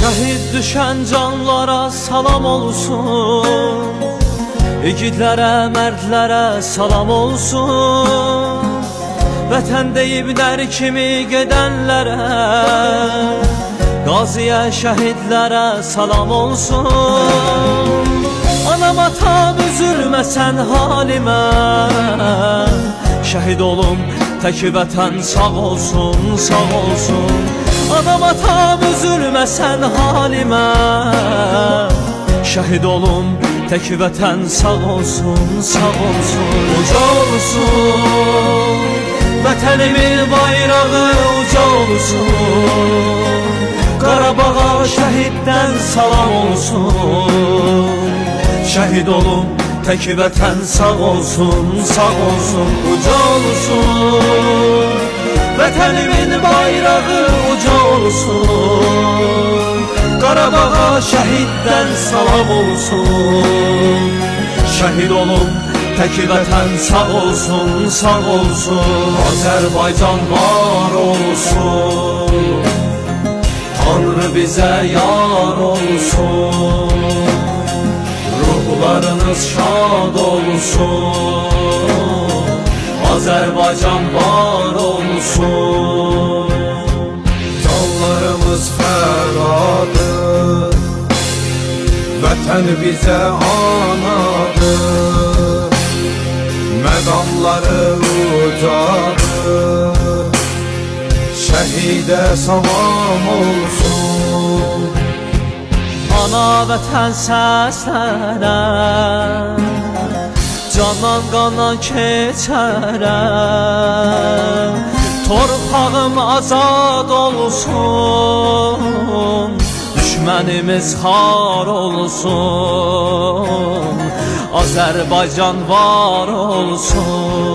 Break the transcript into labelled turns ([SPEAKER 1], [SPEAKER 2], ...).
[SPEAKER 1] Şəhid düşən canlara salam olsun, igidlərə, mərdlərə salam olsun. Vətən deyiblər kimi gedənlərə, qaziyə, şəhidlərə salam olsun. Anam atam üzülməsən halimə, şəhid olum tək vətən sağ olsun, sağ olsun. Anam atam üzülməsən halimə, şəhid olum tək vətən sağ olsun, sağ olsun. Uca olsun vətənimin bayrağı, uca olsun. Qarabağa şəhiddən salam olsun. Şəhid olum tək vətən sağ olsun, sağ olsun. Uca olsun vətənimin bayrağı, uca olsun. Qarabağa şəhiddən salam olsun. Şəhid olum tək vətən sağ olsun, sağ olsun. Azərbaycan var olsun, Tanrı bizə yar olsun. Ruhlarınız şad olsun, Azərbaycan var olsun.
[SPEAKER 2] Canlarımız fədadır, vətən bizə anadır. Məqamları ucadır, şəhidə salam olsun.
[SPEAKER 1] Ana vətən səslənər, candan qandan keçərəm. Torpağım azad olsun, düşmənimiz xar olsun. Azərbaycan var olsun.